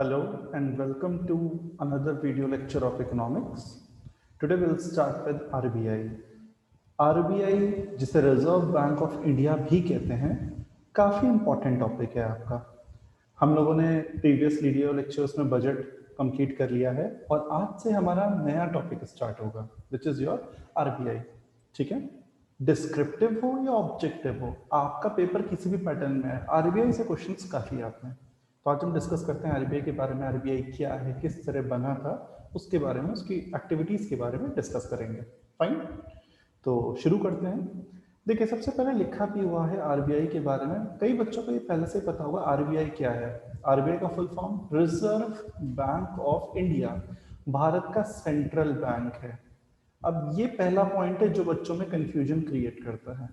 Hello and welcome to another video lecture of economics. Today we'll start with RBI. RBI जिसे reserve Bank of India भी कहते हैं, काफ़ी important topic है आपका। हम लोगों ने प्रीवियस वीडियो लेक्चर्स में बजट कंप्लीट कर लिया है और आज से हमारा नया टॉपिक स्टार्ट होगा विच इज़ योर आरबीआई। ठीक है, डिस्क्रिप्टिव हो या ऑब्जेक्टिव हो, आपका पेपर किसी भी पैटर्न में है, आरबीआई से क्वेश्चंस काफ़ी आते हैं। तो आज हम डिस्कस करते हैं आरबीआई के बारे में। आरबीआई क्या है, किस तरह बना था, उसके बारे में, उसकी एक्टिविटीज़ के बारे में डिस्कस करेंगे। फाइन, तो शुरू करते हैं। देखिए, सबसे पहले लिखा भी हुआ है आरबीआई के बारे में, कई बच्चों को ये पहले से पता होगा आरबीआई क्या है। आरबीआई का full form reserve Bank of India, Bharat का सेंट्रल बैंक है। अब ये पहला पॉइंट है जो बच्चों में कंफ्यूजन क्रिएट करता है।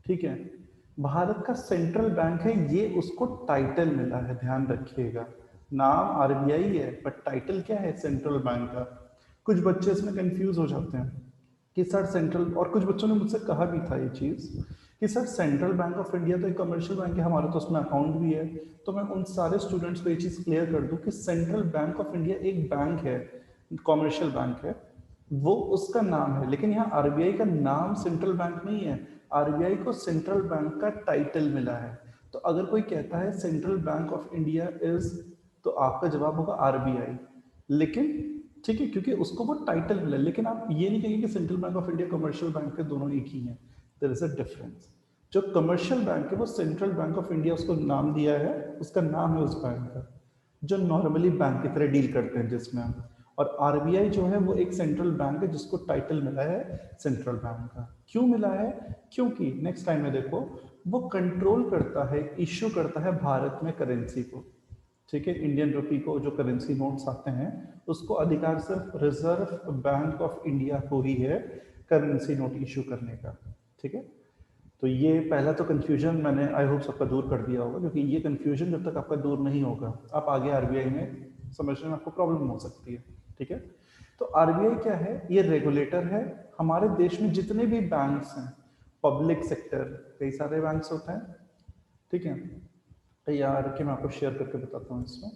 ठीक है, भारत का सेंट्रल बैंक है, ये उसको टाइटल मिला है, ध्यान रखिएगा। नाम आरबीआई है बट टाइटल क्या है, सेंट्रल बैंक का। कुछ बच्चे इसमें कंफ्यूज हो जाते हैं कि सर सेंट्रल, और कुछ बच्चों ने मुझसे कहा भी था ये चीज़ कि sir central bank of India तो एक कमर्शियल बैंक है, हमारा तो उसमें अकाउंट भी है। तो मैं उन सारे स्टूडेंट्स को ये चीज़ क्लियर कर दूं कि सेंट्रल बैंक ऑफ इंडिया एक बैंक है, कॉमर्शियल बैंक है, वो उसका नाम है। लेकिन यहाँ आरबीआई का नाम सेंट्रल बैंक नहीं है, आरबीआई को सेंट्रल बैंक का टाइटल मिला है। तो अगर कोई कहता है central bank of India is, तो आपका जवाब होगा आरबीआई। लेकिन ठीक है, क्योंकि उसको वो टाइटल मिला। लेकिन आप ये नहीं कहेंगे कि central bank of India commercial bank है, दोनों एक ही हैं। There is a difference. जो कमर्शियल बैंक है वो सेंट्रल बैंक ऑफ इंडिया उसको नाम दिया है, उसका नाम है उस बैंक का, जो नॉर्मली बैंक की तरह डील करते हैं जिसमें हम। और आरबीआई जो है वो एक सेंट्रल बैंक है जिसको टाइटल मिला है सेंट्रल बैंक का। क्यों मिला है? क्योंकि नेक्स्ट टाइम में देखो, वो कंट्रोल करता है, इश्यू करता है भारत में करेंसी को। ठीक है, इंडियन रुपी को, जो करेंसी नोट्स आते हैं, उसको अधिकार सिर्फ रिजर्व बैंक ऑफ इंडिया को ही है करेंसी नोट इशू करने का। ठीक है, तो ये पहला तो कन्फ्यूजन मैंने आई होप सबका दूर कर दिया होगा, क्योंकि ये कन्फ्यूजन जब तक आपका दूर नहीं होगा, आप आगे आरबीआई में समझने में आपको प्रॉब्लम हो सकती है। ठीक है, तो आरबीआई क्या है? ये रेगुलेटर है। हमारे देश में जितने भी बैंक्स हैं, पब्लिक सेक्टर, कई सारे बैंक्स होते हैं। ठीक है, यार कि मैं आपको शेयर करके बताता हूँ इसमें।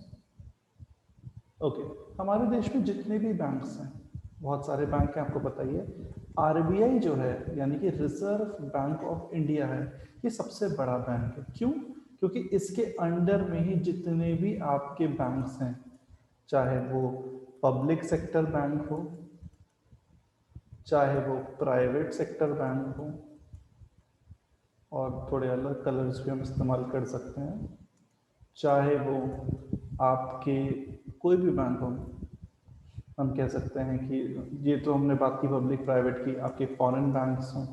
ओके, हमारे देश में जितने भी बैंक्स हैं, बहुत सारे बैंक हैं, आपको पता ही है। आरबीआई जो है, यानी कि रिजर्व बैंक ऑफ इंडिया है, ये सबसे बड़ा बैंक है। क्यों? क्योंकि इसके अंडर में ही जितने भी आपके बैंक्स हैं, चाहे वो पब्लिक सेक्टर बैंक हो, चाहे वो प्राइवेट सेक्टर बैंक हो, और थोड़े अलग कलर्स भी हम इस्तेमाल कर सकते हैं, चाहे वो आपके कोई भी बैंक हो, हम कह सकते हैं कि ये तो हमने बात की पब्लिक प्राइवेट की, आपके फॉरेन बैंक्स हों,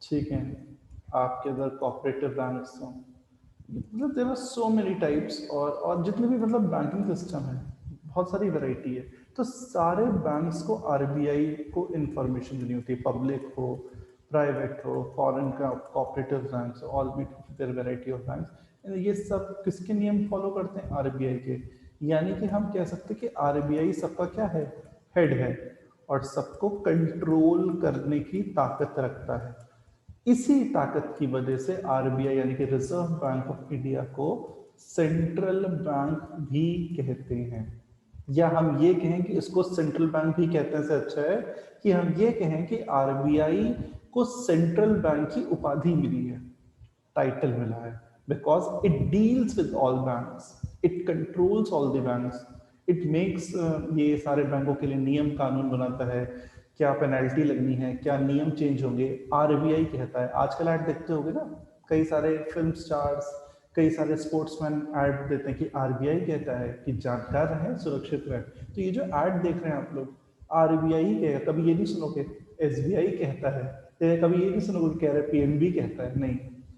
ठीक है, आपके अदर कोऑपरेटिव बैंक्स हों, मतलब there are so many types. और जितने भी मतलब बैंकिंग सिस्टम है, बहुत सारी वैरायटी है। तो सारे बैंक्स को आरबीआई को इंफॉर्मेशन देनी होती है, पब्लिक हो, प्राइवेट हो, फॉरेन का, कोऑपरेटिव बैंक्स, ऑल भी देयर वैरायटी ऑफ बैंक्स। ये सब किसके नियम फॉलो करते हैं? आरबीआई के। यानी कि हम कह सकते हैं कि आरबीआई सबका क्या है? हेड है, और सबको कंट्रोल करने की ताकत रखता है। इसी ताकत की वजह से आरबीआई यानी कि रिजर्व बैंक ऑफ इंडिया को सेंट्रल बैंक भी कहते हैं। या हम ये कहें कि इसको सेंट्रल बैंक भी कहते हैं से अच्छा है कि हम ये कहें कि आरबीआई को सेंट्रल बैंक की उपाधि मिली है, टाइटल मिला है, because it deals with all banks, it controls all the banks, it makes, ये सारे बैंकों के लिए नियम कानून बनाता है, क्या पेनल्टी लगनी है, क्या नियम चेंज होंगे, आरबीआई कहता है। आजकल ऐड देखते होगे ना, कई सारे फिल्म स्टार्स, कई सारे स्पोर्ट्समैन ऐड देते हैं कि आरबीआई कहता है कि जानकार रहें, सुरक्षित रहें। तो ये जो ऐड देख रहे हैं आप लोग, आरबीआई कहेगा, कभी ये नहीं सुनोगे एसबीआई कहता है, कभी ये नहीं सुनोगे कह रहे पीएनबी कहता है, नहीं,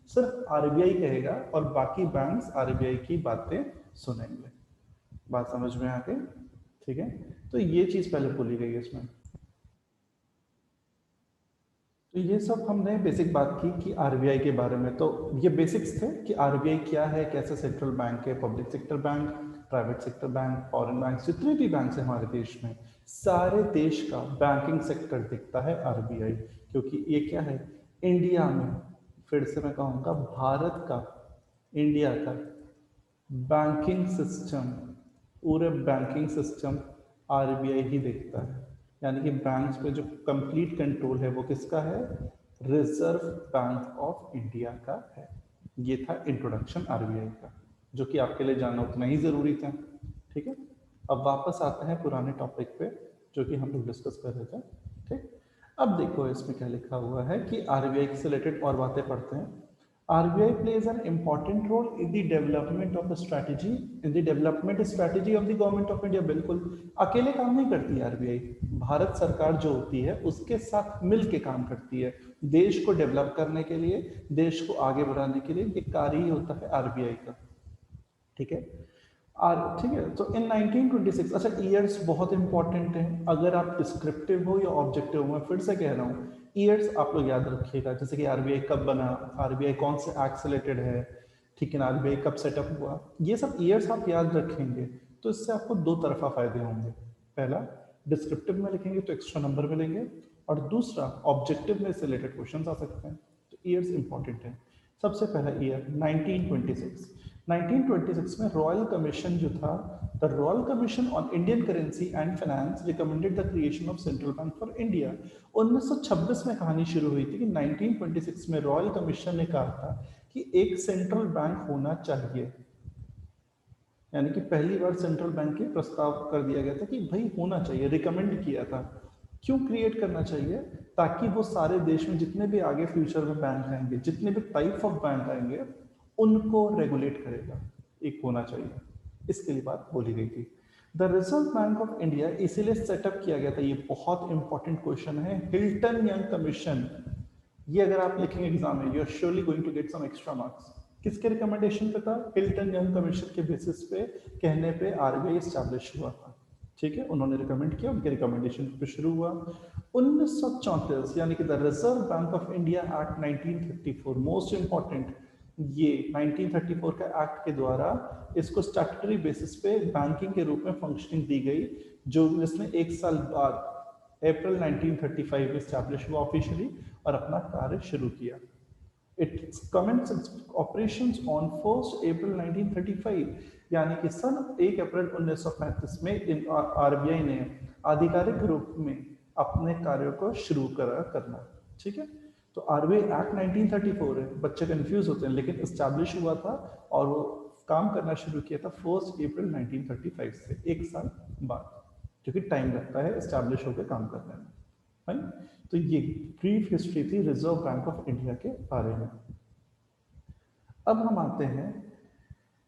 सिर्फ आरबीआई कहेगा और बाकी बैंक्स आरबीआई की बातें सुनेंगे। बात समझ में आ गई? ठीक है, तो ये चीज पहले बोली गई है इसमें। तो ये सब हमने बेसिक बात की कि आरबीआई के बारे में। तो ये बेसिक्स थे कि आरबीआई क्या है, कैसे सेंट्रल बैंक है, public sector bank, private sector bank, foreign bank, जितने भी बैंक हैं हमारे देश में, सारे देश का बैंकिंग सेक्टर दिखता है आरबीआई। क्योंकि ये क्या है, इंडिया में, फिर से मैं कहूँगा, भारत का, इंडिया का बैंकिंग सिस्टम पूरे बैंकिंग सिस्टम आरबीआई ही देखता है, यानी कि बैंक्स पे जो कंप्लीट कंट्रोल है वो किसका है? रिजर्व बैंक ऑफ इंडिया का है। ये था इंट्रोडक्शन आरबीआई का, जो कि आपके लिए जानना उतना ही ज़रूरी था। ठीक है, अब वापस आते हैं पुराने टॉपिक पे जो कि हम लोग डिस्कस कर रहे थे। ठीक, अब देखो इसमें क्या लिखा हुआ है कि आरबीआई से रिलेटेड और बातें पढ़ते हैं। RBI plays an important role in the development of a strategy, in the development strategy of the government of India। बिल्कुल अकेले काम नहीं करती आरबीआई, भारत सरकार जो होती है उसके साथ मिल के काम करती है देश को डेवलप करने के लिए, देश को आगे बढ़ाने के लिए। ये कार्य ही होता है आरबीआई का। ठीक है, और ठीक है, तो इन 1926, अच्छा ईयर्स बहुत इंपॉर्टेंट हैं, अगर आप डिस्क्रिप्टिव हो या ऑब्जेक्टिव हो, मैं फिर से कह रहा हूँ ईयर्स आप लोग याद रखिएगा। जैसे कि आरबीआई कब बना, आरबीआई कौन से एक्ट से रिलेटेड है, ठीक है ना, आरबीआई कब सेटअप हुआ, ये सब ईयर्स आप याद रखेंगे तो इससे आपको दो तरफा फायदे होंगे। पहला, डिस्क्रिप्टिव में लिखेंगे तो एक्स्ट्रा नंबर मिलेंगे, और दूसरा ऑब्जेक्टिव में से रिलेटेड क्वेश्चन आ सकते हैं। तो ईयर्स इंपॉर्टेंट है। सबसे पहला ईयर 1926। 1926 में रॉयल कमीशन जो था, the royal commission on Indian currency and finance recommended the creation of central bank for India. 1926 में कहानी शुरू हुई थी कि 1926 में रॉयल कमीशन ने कहा था कि एक सेंट्रल बैंक होना चाहिए, यानी कि पहली बार सेंट्रल बैंक के प्रस्ताव कर दिया गया था कि भाई होना चाहिए, रिकमेंड किया था। क्यों क्रिएट करना चाहिए? ताकि वो सारे देश में जितने भी आगे फ्यूचर में बैंक आएंगे, जितने भी टाइप ऑफ बैंक आएंगे, उनको रेगुलेट करेगा, एक होना चाहिए, इसके लिए बात बोली गई थी। The Reserve Bank of India इसीलिए सेटअप किया गया था, ये बहुत इंपॉर्टेंट क्वेश्चन है, हिल्टन यंग कमीशन। ये अगर आप लिखेंगे एग्जाम में, you are surely going to get some extra marks. किसके रिकमेंडेशन पे था? हिल्टन यंग कमीशन के बेसिस पे, कहने पे आरबीआई एस्टैब्लिश हुआ था। ठीक है, उन्होंने रिकमेंड किया, उनके रिकमेंडेशन पे शुरू हुआ। 1934 यानी कि the Reserve Bank of India act 1934, most important, ये 1934 का एक्ट के द्वारा इसको स्टैट्यूटरी बेसिस पे बैंकिंग के रूप में फंक्शनिंग दी गई, जो जिसने एक साल बाद अप्रैल 1935 में स्टैब्लिश हुआ ऑफिशियली और अपना कार्य शुरू किया। It commenced its operations on 1st April 1935, यानी कि सन 1 अप्रैल 1935 में इन आरबीआई ने आधिकारिक रूप में अपने कार्यों को शुरू करना। ठीक है, तो आरबीआई एक्ट 1934 है, बच्चे कंफ्यूज होते हैं, लेकिन एस्टैब्लिश हुआ था और वो काम करना शुरू किया था 1 अप्रैल 1935 से, एक साल बाद, क्योंकि टाइम लगता है एस्टैब्लिश होकर काम करने में। राइट, तो ये ब्रीफ हिस्ट्री थी रिजर्व बैंक ऑफ इंडिया के बारे में। अब हम आते हैं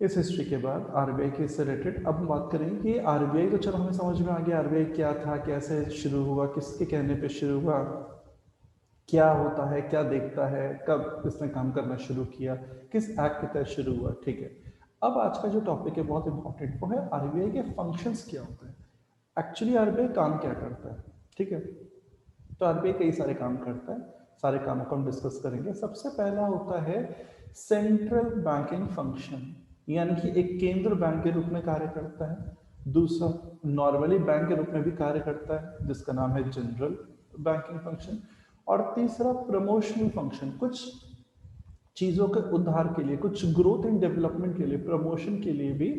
इस हिस्ट्री के बाद आरबीआई के से रिलेटेड। अब हम बात करेंगे कि आरबीआई तो चलो हमें समझ में आ गया आरबीआई क्या था, कैसे शुरू हुआ, किसके कहने पे शुरू हुआ, क्या होता है, क्या देखता है, कब इसने काम करना शुरू किया, किस एक्ट के तहत शुरू हुआ। ठीक है, अब आज का जो टॉपिक है बहुत इंपॉर्टेंट, वो है आरबीआई के फंक्शंस क्या होते हैं, एक्चुअली आरबीआई काम क्या करता है। ठीक है, तो आरबीआई कई सारे काम करता है, सारे कामों को हम डिस्कस करेंगे। सबसे पहला होता है सेंट्रल बैंकिंग फंक्शन, यानी कि एक केंद्र बैंक के रूप में कार्य करता है। दूसरा, नॉर्मली बैंक के रूप में भी कार्य करता है, जिसका नाम है जनरल बैंकिंग फंक्शन। और तीसरा, प्रमोशनल फंक्शन, कुछ चीज़ों के उद्धार के लिए, कुछ ग्रोथ एंड डेवलपमेंट के लिए, प्रमोशन के लिए भी।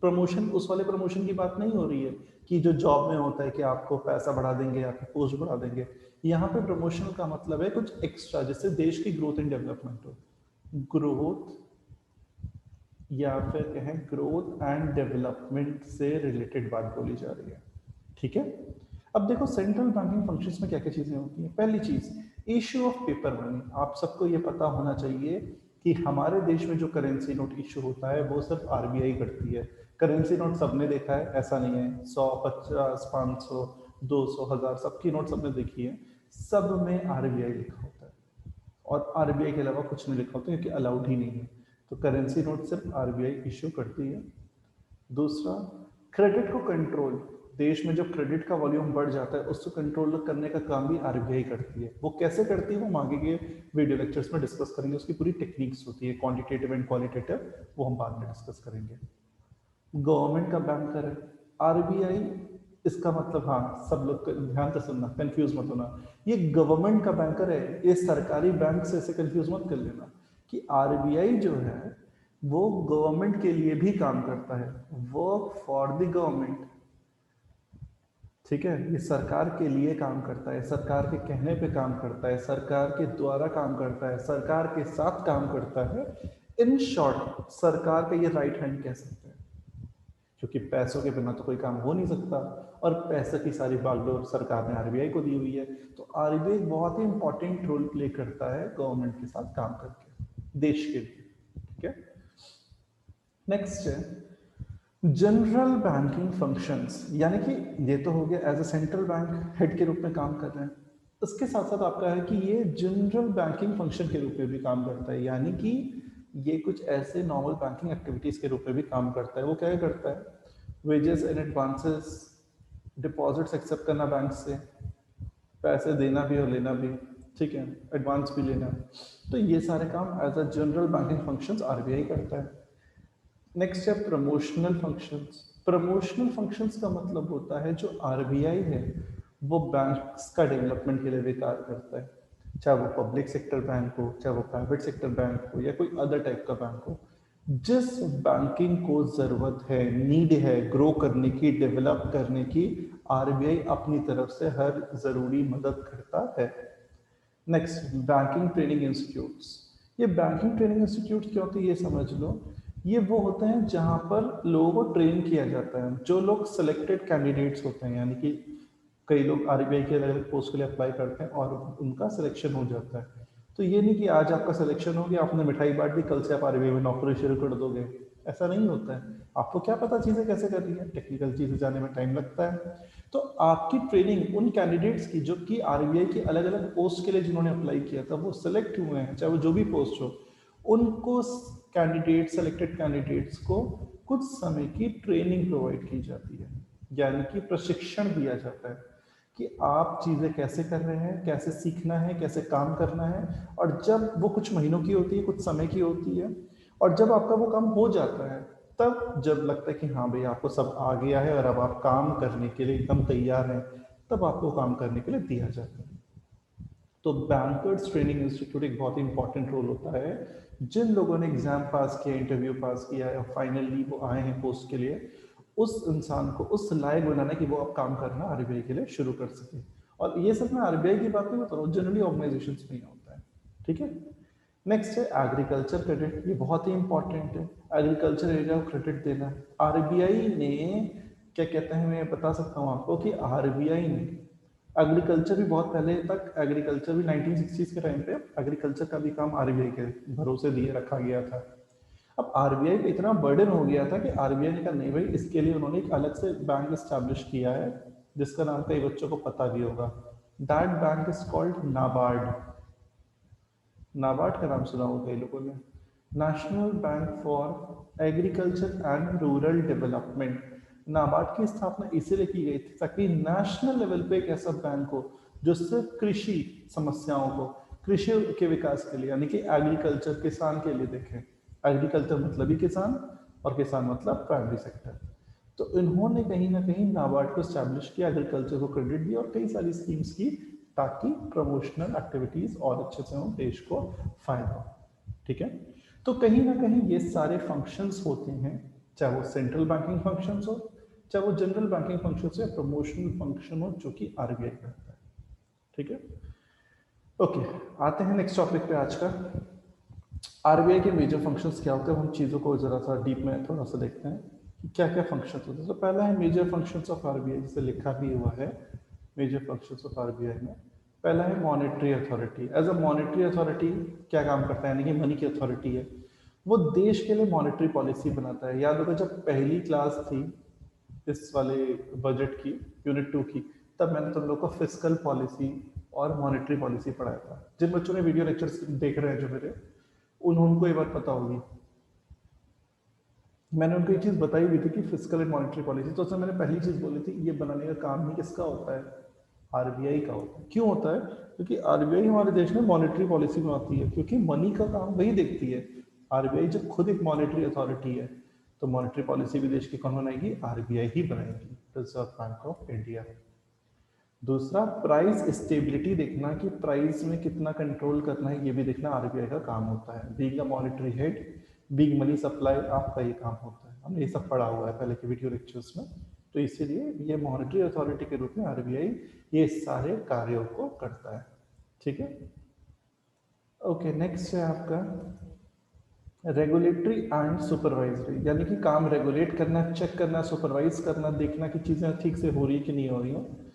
प्रमोशन उस वाले प्रमोशन की बात नहीं हो रही है कि जो जॉब में होता है कि आपको पैसा बढ़ा देंगे, आपकी पोस्ट बढ़ा देंगे। यहाँ पे प्रमोशन का मतलब है कुछ एक्स्ट्रा, जिससे देश की ग्रोथ एंड डेवलपमेंट हो। ग्रोथ या फिर कहें ग्रोथ एंड डेवलपमेंट से रिलेटेड बात बोली जा रही है। ठीक है, अब देखो सेंट्रल बैंकिंग फंक्शंस में क्या क्या चीज़ें होती हैं। पहली चीज़, इश्यू ऑफ पेपर मनी। आप सबको ये पता होना चाहिए कि हमारे देश में जो करेंसी नोट इशू होता है वो सिर्फ आरबीआई करती है। करेंसी नोट सबने देखा है, ऐसा नहीं है 100, 50, 500, 200, 1000 सबकी नोट सबने देखी है, सब में आरबीआई लिखा होता है, और आरबीआई के अलावा कुछ नहीं लिखा होता क्योंकि अलाउड ही नहीं है। तो करेंसी नोट सिर्फ आरबीआई इशू करती है। दूसरा, क्रेडिट को कंट्रोल, देश में जब क्रेडिट का वॉल्यूम बढ़ जाता है उसको कंट्रोल करने का काम भी आरबीआई करती है। वो कैसे करती है वो हम आगे के वीडियो लेक्चर्स में डिस्कस करेंगे, उसकी पूरी टेक्निक्स होती है, क्वांटिटेटिव एंड क्वालिटेटिव, वो हम बाद में डिस्कस करेंगे। गवर्नमेंट का बैंकर है आरबीआई, इसका मतलब, हाँ सब लोग ध्यान से सुनना, कंफ्यूज मत होना, ये गवर्नमेंट का बैंकर है, ये सरकारी बैंक से इसे कंफ्यूज मत कर लेना कि आरबीआई जो है वो गवर्नमेंट के लिए भी काम करता है, वर्क फॉर द गवर्नमेंट। ठीक है, ये सरकार के लिए काम करता है, सरकार के कहने पे काम करता है, सरकार के द्वारा काम करता है, सरकार के साथ काम करता है। इन शॉर्ट सरकार का ये राइट हैंड कह सकते हैं, क्योंकि पैसों के बिना तो कोई काम हो नहीं सकता, और पैसे की सारी बागडोर सरकार ने आरबीआई को दी हुई है। तो आरबीआई बहुत ही इंपॉर्टेंट रोल प्ले करता है गवर्नमेंट के साथ काम करके देश के लिए। ठीक है, नेक्स्ट है जनरल बैंकिंग फंक्शंस, यानी कि ये तो हो गया as a central bank head के रूप में काम कर रहे हैं। इसके साथ साथ आपका है कि ये जनरल बैंकिंग फंक्शन के रूप में भी काम करता है, यानी कि ये कुछ ऐसे नॉर्मल बैंकिंग एक्टिविटीज के रूप में भी काम करता है। वो क्या करता है, wages and advances, deposits accept करना बैंक से, पैसे देना भी और लेना भी, ठीक है, एडवांस भी लेना। तो ये सारे काम as a general banking functions RBI करता है। नेक्स्ट है प्रमोशनल फंक्शंस। प्रमोशनल फंक्शंस का मतलब होता है जो आरबीआई है वो बैंक्स का डेवलपमेंट के लिए भी कार्य करता है, चाहे वो पब्लिक सेक्टर बैंक हो, चाहे वो प्राइवेट सेक्टर बैंक हो, या कोई अदर टाइप का बैंक हो। जिस बैंकिंग को जरूरत है, नीड है ग्रो करने की, डेवलप करने की, आरबीआई अपनी तरफ से हर जरूरी मदद करता है। Next, banking training institutes. ये बैंकिंग ट्रेनिंग इंस्टीट्यूट क्या होते हैं ये समझ लो। ये वो होते हैं जहाँ पर लोगों को ट्रेन किया जाता है, जो लोग सिलेक्टेड कैंडिडेट्स होते हैं, यानी कि कई लोग आरबीआई के अलग अलग पोस्ट के लिए अप्लाई करते हैं और उनका सिलेक्शन हो जाता है। तो ये नहीं कि आज आपका सिलेक्शन हो गया, आपने मिठाई बांट दी, कल से आप आरबीआई में नौकरी शुरू कर दोगे, ऐसा नहीं होता है। आपको क्या पता चीज़ें कैसे करनी है, टेक्निकल चीज़ें जाने में टाइम लगता है। तो आपकी ट्रेनिंग उन कैंडिडेट्स की जो कि आरबीआई की अलग अलग पोस्ट के लिए जिन्होंने अप्लाई किया था, वो सिलेक्ट हुए हैं, चाहे वो जो भी पोस्ट हो, उनको कैंडिडेट सेलेक्टेड कैंडिडेट्स को कुछ समय की ट्रेनिंग प्रोवाइड की जाती है, यानी कि प्रशिक्षण दिया जाता है कि आप चीज़ें कैसे कर रहे हैं, कैसे सीखना है, कैसे काम करना है। और जब वो कुछ महीनों की होती है, कुछ समय की होती है, और जब आपका वो काम हो जाता है, तब जब लगता है कि हाँ भाई आपको सब आ गया है और अब आप काम करने के लिए एकदम तैयार हैं, तब आपको काम करने के लिए दिया जाता है। तो बैंकर्स ट्रेनिंग इंस्टीट्यूट एक बहुत ही इंपॉर्टेंट रोल होता है। जिन लोगों ने एग्जाम पास किया, इंटरव्यू पास किया है और फाइनली वो आए हैं पोस्ट के लिए, उस इंसान को उस लायक बनाना कि वो अब काम करना आरबीआई के लिए शुरू कर सके। और ये सब मैं आरबीआई की बात नहीं बता रहा हूँ, जनरली ऑर्गेनाइजेशन में ही होता है। ठीक है, नेक्स्ट है एग्रीकल्चर क्रेडिट। ये बहुत ही इंपॉर्टेंट है, एग्रीकल्चर एरिया को क्रेडिट देना। आरबीआई ने क्या कहते हैं, मैं बता सकता हूँ आपको कि आरबीआई ने एग्रीकल्चर भी बहुत पहले तक, एग्रीकल्चर भी 1960s के टाइम पे एग्रीकल्चर का भी काम आरबीआई के भरोसे दिए रखा गया था। अब आरबीआई पे इतना बर्डन हो गया था कि आरबीआई ने कहा नहीं भाई, इसके लिए उन्होंने एक अलग से बैंक स्टैब्लिश किया है, जिसका नाम कई बच्चों को पता भी होगा। That bank is called NABARD. NABARD का नाम सुना होगा कई लोगों ने, national bank for agriculture and rural development. NABARD की स्थापना इसीलिए की गई थी ताकि नेशनल लेवल पे एक ऐसा बैंक हो जो सिर्फ कृषि समस्याओं को, कृषि के विकास के लिए, यानी कि एग्रीकल्चर, किसान के लिए देखें। एग्रीकल्चर मतलब ही किसान, और किसान मतलब प्राइमरी सेक्टर। तो इन्होंने कहीं ना कहीं नाबार्ड को स्टैब्लिश किया, एग्रीकल्चर को क्रेडिट दिया और कई सारी स्कीम्स की, ताकि प्रमोशनल एक्टिविटीज और अच्छे से हो, देश को फायदा हो। ठीक है, तो कहीं ना कहीं ये सारे फंक्शंस होते हैं, चाहे वो सेंट्रल बैंकिंग फंक्शंस हो, चाहे वो जनरल बैंकिंग फंक्शंस हो, या प्रमोशनल फंक्शन हो जो कि आरबीआई करता है। ठीक है, ओके, आते हैं नेक्स्ट टॉपिक पे आज का। आरबीआई के मेजर फंक्शंस क्या होते हैं, हम चीज़ों को ज़रा सा डीप में थोड़ा सा देखते हैं कि क्या क्या फंक्शंस होते हैं। तो पहला है मेजर फंक्शंस ऑफ आरबीआई, जिसे लिखा भी हुआ है मेजर फंक्शंस ऑफ आरबीआई में। पहला है monetary authority. As a monetary authority क्या काम करता है, यानी कि मनी की अथॉरिटी है, वो देश के लिए मॉनेटरी पॉलिसी बनाता है। याद होगा जब पहली क्लास थी इस वाले बजट की, यूनिट 2 की, तब मैंने तुम लोग को फिस्कल पॉलिसी और मॉनेटरी पॉलिसी पढ़ाया था। जिन बच्चों ने वीडियो लेक्चर्स देख रहे हैं जो मेरे, उनको ये बात पता होगी। मैंने उनको ये चीज़ बताई हुई थी कि फिस्कल एंड मॉनेटरी पॉलिसी, तो उसमें मैंने पहली चीज़ बोली थी, ये बनाने का काम ही किसका होता है, आरबीआई का होता है। क्यों होता है, क्योंकि आरबीआई हमारे देश में मॉनेटरी पॉलिसी बनाती है, क्योंकि मनी का काम वही देखती है। आरबीआई जब खुद एक मॉनेटरी अथॉरिटी है, तो मॉनेटरी पॉलिसी भी देश की कौन बनाएगी, आरबीआई ही बनाएगी, रिजर्व बैंक ऑफ इंडिया। दूसरा, प्राइस स्टेबिलिटी देखना, कि प्राइस में कितना कंट्रोल करना है, ये भी देखना आरबीआई का काम होता है। Being a monetary head, big money supply आपका ये काम होता है। हमने ये सब पढ़ा हुआ है पहले के वीडियो लेक्चर्स में। तो इसीलिए ये मॉनेटरी अथॉरिटी के रूप में आरबीआई ये सारे कार्यों को करता है। ठीक है, ओके। नेक्स्ट है आपका रेगुलेटरी एंड सुपरवाइजरी, यानी कि काम रेगुलेट करना, चेक करना, सुपरवाइज करना, देखना कि चीज़ें ठीक से हो रही है कि नहीं हो रही हैं।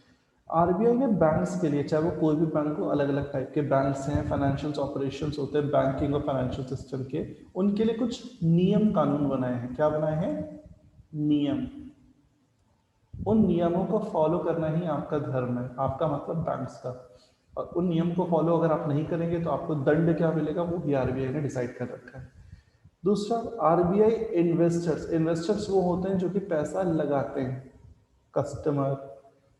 आरबीआई ने बैंक्स के लिए, चाहे वो कोई भी बैंक हो, अलग अलग टाइप के बैंक्स हैं, फाइनेंशियल ऑपरेशंस होते हैं बैंकिंग और फाइनेंशियल सिस्टम के, उनके लिए कुछ नियम कानून बनाए हैं। क्या बनाए हैं? नियम। उन नियमों को फॉलो करना ही आपका धर्म है, आपका मतलब बैंक्स का। और उन नियम को फॉलो अगर आप नहीं करेंगे तो आपको दंड क्या मिलेगा, वो भी आरबीआई ने डिसाइड कर रखा है। दूसरा, आरबीआई इन्वेस्टर्स। इन्वेस्टर्स वो होते हैं जो कि पैसा लगाते हैं, कस्टमर।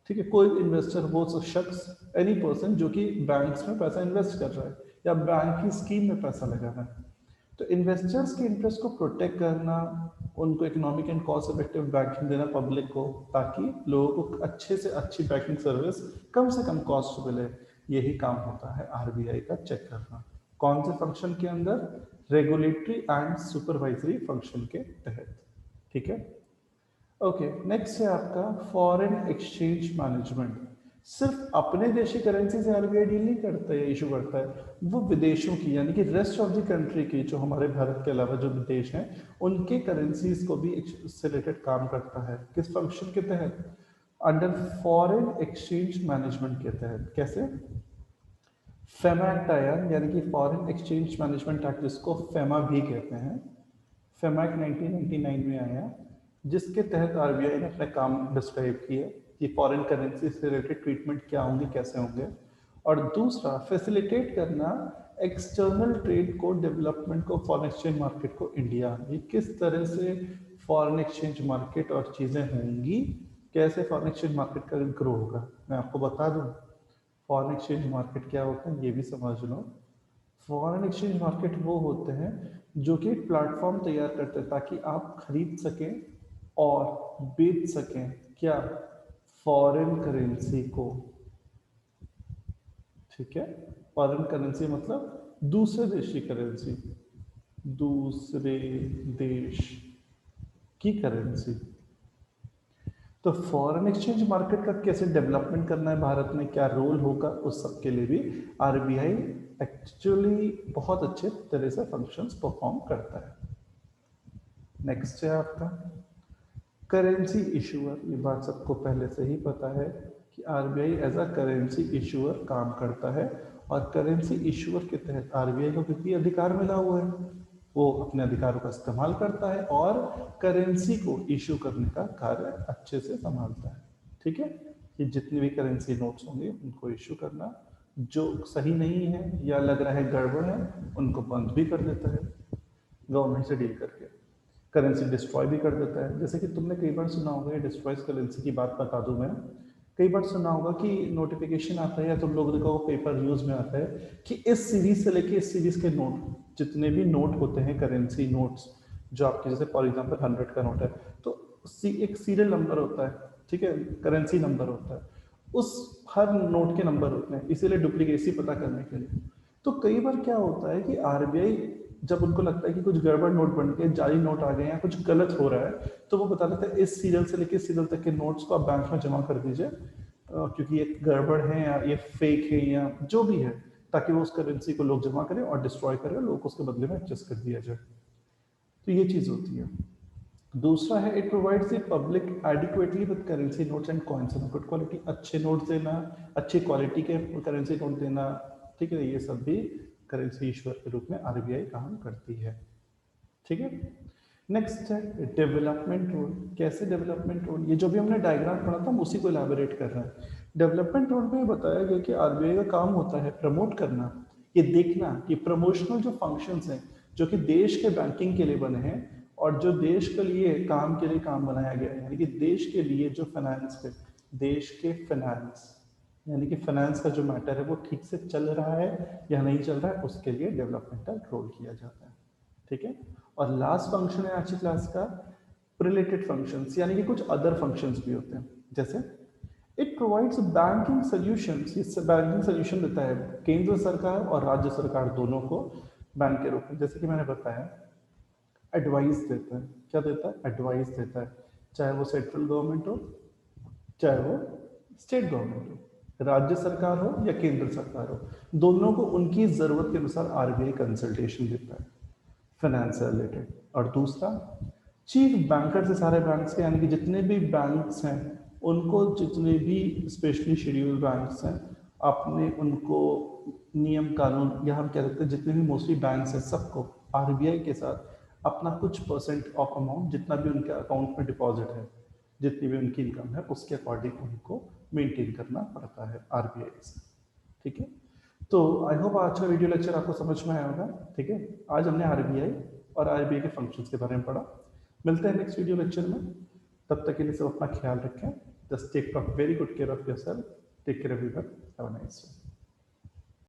ठीक है, कोई इन्वेस्टर, वो शख्स, एनी पर्सन जो कि बैंक्स में पैसा इन्वेस्ट कर रहा है या बैंक की स्कीम में पैसा लगा रहा है। तो इन्वेस्टर्स के इंटरेस्ट को प्रोटेक्ट करना, उनको economic and cost effective banking देना पब्लिक को, ताकि लोगों को अच्छे से अच्छी बैंकिंग सर्विस कम से कम कॉस्ट मिले, यही काम होता है आरबीआई का, चेक करना। कौन से फंक्शन के अंदर? रेगुलेटरी एंड सुपरवाइजरी फंक्शन के तहत। ठीक है, ओके। नेक्स्ट है आपका फॉरेन एक्सचेंज मैनेजमेंट। सिर्फ अपने देशी करेंसी से आरबीआई डील नहीं करता है, इशू करता है, वो विदेशों की, यानी कि रेस्ट ऑफ द कंट्री की, जो हमारे भारत के अलावा जो देश हैं, उनके करेंसीज को भी इससे रिलेटेड काम करता है। किस फंक्शन के तहत? अंडर फॉरेन एक्सचेंज मैनेजमेंट के तहत। कैसे? फेमा एक्ट आया, यानी कि फॉरेन एक्सचेंज मैनेजमेंट एक्ट, जिसको फेमा भी कहते हैं। फेमा एक्ट 1999 में आया, जिसके तहत आरबीआई ने अपना काम डिस्क्राइब किया कि फॉरेन करेंसी से रिलेटेड ट्रीटमेंट क्या होंगे, कैसे होंगे। और दूसरा, फैसिलिटेट करना एक्सटर्नल ट्रेड को, डेवलपमेंट को, फॉरेन एक्सचेंज मार्केट को इंडिया। ये किस तरह से फॉरेन एक्सचेंज मार्केट और चीज़ें होंगी, कैसे फॉरेन एक्सचेंज मार्केट का ग्रो होगा, मैं आपको बता दूं। फॉरेन एक्सचेंज मार्केट क्या होता है ये भी समझ लो। फॉरेन एक्सचेंज मार्केट वो होते हैं जो कि प्लेटफॉर्म तैयार करते हैं ताकि आप खरीद सकें और बेच सकें क्या? फॉरेन करेंसी को। ठीक है, फॉरेन करेंसी मतलब दूसरे देश की करेंसी, दूसरे देश की करेंसी। तो फॉरेन एक्सचेंज मार्केट का कैसे डेवलपमेंट करना है भारत में, क्या रोल होगा, उस सब के लिए भी आरबीआई एक्चुअली बहुत अच्छे तरह से फंक्शंस परफॉर्म करता है। नेक्स्ट है आपका करेंसी इशूअर। ये बात सबको पहले से ही पता है कि RBI as a currency issuer काम करता है, और करेंसी इशूअर के तहत आरबीआई को कितनी अधिकार मिला हुआ है, वो अपने अधिकारों का इस्तेमाल करता है और करेंसी को इशू करने का कार्य अच्छे से संभालता है। ठीक है, कि जितनी भी करेंसी नोट्स होंगे उनको इशू करना, जो सही नहीं है या लग रहा है गड़बड़ है उनको बंद भी कर देता है गवर्नमेंट से डील करके। करेंसी डिस्ट्रॉय भी कर देता है, जैसे कि तुमने कई बार सुना होगा, ये डिस्ट्रॉयज करेंसी की बात बता दूं मैं। कई बार सुना होगा कि नोटिफिकेशन आता है या तुम लोगों को पेपर न्यूज में आता है कि इस सीरीज से लेके इस सीरीज के नोट, जितने भी नोट होते हैं करेंसी नोट्स, जो आपके जैसे फॉर एग्जांपल 100 का नोट है तो एक सीरियल नंबर होता है, ठीक है, करेंसी नंबर होता है, उस हर नोट के नंबर होते हैं, इसीलिए डुप्लीकेसी पता करने के लिए। तो कई बार क्या होता है कि आरबीआई जब उनको लगता है कि कुछ गड़बड़ नोट बन के जाली नोट आ गए या कुछ गलत हो रहा है, तो वो बता देता है इस सीरियल से लेकर सीरियल तक के नोट्स को आप बैंक में जमा कर दीजिए, क्योंकि ये गड़बड़ है या ये फेक है या जो भी है, ताकि वो उस करेंसी को लोग जमा करें और डिस्ट्रॉय करें, लोगों को उसके बदले में एडजस्ट कर दिया जाए। तो ये चीज़ होती है। दूसरा है it provides the public adequately with currency notes and coins of good quality. अच्छे नोट्स देना, अच्छी क्वालिटी के करेंसी नोट देना, ठीक है, ये सब भी करेंसी इश्यूअर के रूप में आरबीआई काम करती है। ठीक है, नेक्स्ट है डेवलपमेंट रोल। कैसे डेवलपमेंट रोल? ये जो भी हमने डायग्राम पढ़ा था हम उसी को इलाबोरेट कर रहे हैं। डेवलपमेंट रोल में बताया गया कि आरबीआई का काम होता है प्रमोट करना, ये देखना कि प्रमोशनल जो फंक्शंस हैं जो कि देश के बैंकिंग के लिए बने हैं और जो देश के लिए काम के लिए काम बनाया गया है, यानी कि देश के लिए जो फाइनेंस है, देश के फाइनेंस, यानी कि फाइनेंस का जो मैटर है वो ठीक से चल रहा है या नहीं चल रहा है, उसके लिए डेवलपमेंटल रोल किया जाता है। ठीक है, और लास्ट फंक्शन है आज की क्लास का रिलेटेड फंक्शंस, यानी कि कुछ अदर फंक्शंस भी होते हैं। जैसे इट प्रोवाइड्स बैंकिंग सोल्यूशंस, इससे बैंकिंग सोल्यूशन देता है केंद्र सरकार और राज्य सरकार दोनों को बैंक के रूप में। जैसे कि मैंने बताया एडवाइस देता है। क्या देता है? एडवाइस देता है, चाहे वो सेंट्रल गवर्नमेंट हो, चाहे वो स्टेट गवर्नमेंट हो, राज्य सरकार हो या केंद्र सरकार हो, दोनों को उनकी ज़रूरत के अनुसार आरबीआई कंसल्टेशन देता है फाइनेंस से रिलेटेड। और दूसरा, चीफ बैंकर से सारे बैंक्स के, यानी कि जितने भी बैंक्स हैं उनको, जितने भी स्पेशली शेड्यूल्ड बैंक्स हैं, आपने उनको नियम कानून, या हम कह सकते हैं जितने भी मोस्टली बैंक्स हैं सबको आरबीआई के साथ अपना कुछ परसेंट ऑफ अमाउंट जितना भी उनके अकाउंट में डिपॉजिट है, जितनी भी उनकी इनकम है, उसके अकॉर्डिंग उनको मेंटेन करना पड़ता है आरबीआई से। ठीक है, तो आई होप आज का वीडियो लेक्चर आपको समझ में आया होगा। ठीक है, आज हमने आरबीआई और आरबीआई के फंक्शंस के बारे में पढ़ा। मिलते हैं नेक्स्ट वीडियो लेक्चर में, तब तक के लिए सब अपना ख्याल रखें। Just take very good care of yourself, take care everyone, have a nice day.